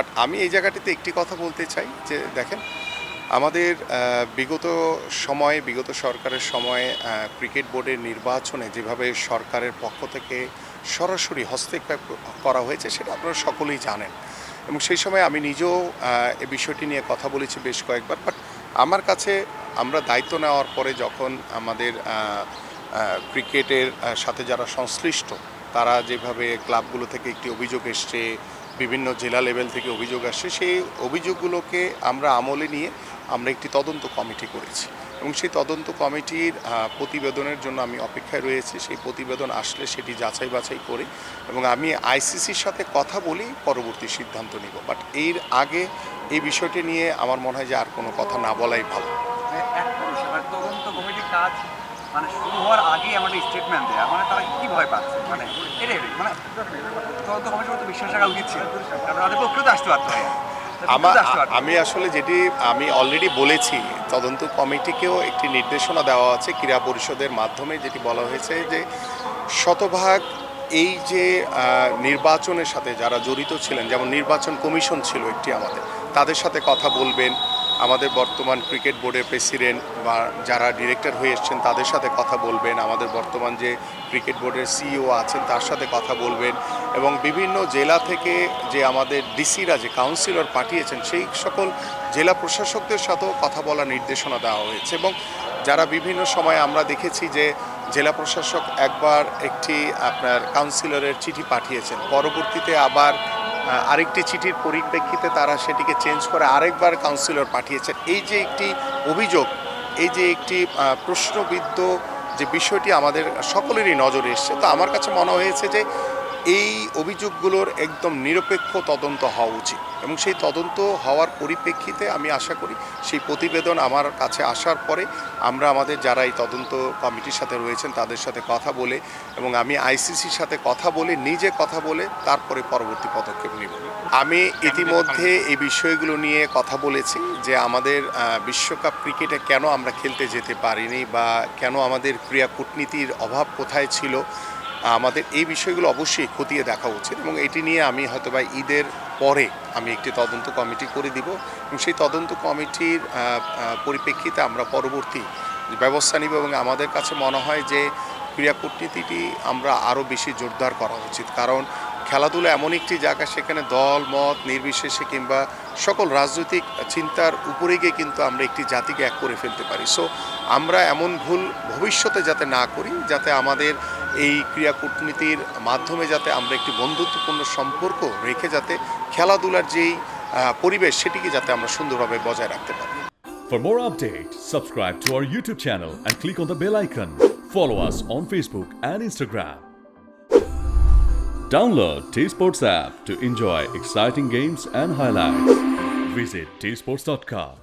But আমি এই জায়গাটিতে একটি কথা বলতে চাই যে দেখেন, আমাদের বিগত সরকারের সময়ে ক্রিকেট বোর্ডের নির্বাচনে যেভাবে সরকারের পক্ষ থেকে সরাসরি হস্তক্ষেপ করা হয়েছে সেটা আপনারা সকলেই জানেন, এবং সেই সময় আমি নিজেও এ বিষয়টি নিয়ে কথা বলেছি বেশ কয়েকবার। বাট আমার কাছে আমরা দায়িত্ব নেওয়ার পরে যখন আমাদের ক্রিকেটের সাথে যারা সংশ্লিষ্ট তারা যেভাবে ক্লাবগুলো থেকে একটি অভিযোগ এসছে, বিভিন্ন জেলা লেভেল থেকে অভিযোগ আসছে, সেই অভিযোগগুলোকে আমরা আমলে নিয়ে আমরা একটি তদন্ত কমিটি করেছি, এবং সেই তদন্ত কমিটির প্রতিবেদনের জন্য আমি অপেক্ষায় রয়েছি। সেই প্রতিবেদন আসলে সেটি যাচাই বাছাই করে এবং আমি আইসিসির সাথে কথা বলি পরবর্তী সিদ্ধান্ত নিব। বাট এর আগে এই বিষয়টি নিয়ে আমার মনে হয় যে আর কোনো কথা না বলাই ভালো। তদন্ত কমিটির কাজ শুরু হওয়ার আগেই আমাদের স্টেটমেন্ট দেওয়া, তারা কি ভয় পাচ্ছে? এটাই তদন্ত কমিটির মতো বিশ্বাস রাখা উচিত ছিল, কারণ তাদের পক্ষেও তো আসতে পারতো। আমি আসলে যেটি আমি অলরেডি বলেছি, তদন্ত কমিটিকেও একটি নির্দেশনা দেওয়া আছে ক্রীড়া পরিষদের মাধ্যমে, যেটি বলা হয়েছে যে শতভাগ এই যে নির্বাচনের সাথে যারা জড়িত ছিলেন, যেমন নির্বাচন কমিশন ছিল একটি আমাদের, তাদের সাথে কথা বলবেন, আমাদের বর্তমান ক্রিকেট বোর্ডের প্রেসিডেন্ট বা যারা ডিরেক্টর হয়ে এসছেন তাদের সাথে কথা বলবেন, আমাদের বর্তমান যে ক্রিকেট বোর্ডের সিইও আছেন তার সাথে কথা বলবেন, এবং বিভিন্ন জেলা থেকে যে আমাদের ডিসিরা যে কাউন্সিলর পাঠিয়েছেন সেই সকল জেলা প্রশাসকদের সাথেও কথা বলার নির্দেশনা দেওয়া হয়েছে। এবং যারা বিভিন্ন সময় আমরা দেখেছি যে জেলা প্রশাসক একবার একটি আপনার কাউন্সিলরের চিঠি পাঠিয়েছেন, পরবর্তীতে আবার আরেকটি চিঠির পরিপ্রেক্ষিতে তারা সেটিকে চেঞ্জ করে আরেকবার কাউন্সিলর পাঠিয়েছেন। এই যে একটি অভিযোগ, এই যে একটি প্রশ্নবিদ্ধ যে বিষয়টি আমাদের সকলেরই নজরে এসছে, তো আমার কাছে মনে হয়েছে যে এই অভিযোগগুলোর একদম নিরপেক্ষ তদন্ত হওয়া উচিত, এবং সেই তদন্ত হওয়ার পরিপ্রেক্ষিতে আমি আশা করি সেই প্রতিবেদন আমার কাছে আসার পরে আমরা আমাদের যারা এই তদন্ত কমিটির সাথে রয়েছেন তাদের সাথে কথা বলে, এবং আমি আইসিসির সাথে কথা বলে নিজে কথা বলে তারপরে পরবর্তী পদক্ষেপ নিব। আমি ইতিমধ্যে এই বিষয়গুলো নিয়ে কথা বলেছি যে আমাদের বিশ্বকাপ ক্রিকেটে কেন আমরা খেলতে যেতে পারিনি বা কেন আমাদের ক্রীড়া কূটনীতির অভাব কোথায় ছিল, আমাদের এই বিষয়গুলো অবশ্যই খতিয়ে দেখা উচিত, এবং এটি নিয়ে আমি হয়তোবা ঈদের পরে আমি একটি তদন্ত কমিটি করে দিব, এবং সেই তদন্ত কমিটির পরিপ্রেক্ষিতে আমরা পরবর্তী ব্যবস্থা নিব। এবং আমাদের কাছে মনে হয় যে ক্রীড়া কূটনীতিটি আমরা আরও বেশি জোরদার করা উচিত, কারণ খেলাধুলা এমন একটি জায়গা, সেখানে দল মত নির্বিশেষে কিংবা সকল রাজনৈতিক চিন্তার উপরে গিয়ে কিন্তু আমরা একটি জাতিকে এক করে ফেলতে পারি। সো আমরা এমন ভুল ভবিষ্যতে যাতে না করি, যাতে আমাদের এই ক্রীড়া কূটনীতির মাধ্যমে যাতে আমরা একটি বন্ধুত্বপূর্ণ সম্পর্ক রেখে যাতে খেলাধুলার যেই পরিবেশ সেটিকে যাতে আমরা সুন্দরভাবে বজায় রাখতে পারি। For more updates, subscribe to our YouTube channel and click on the bell icon. Follow us on Facebook and Instagram. Download T-Sports app to enjoy exciting games and highlights. Visit tsports.com.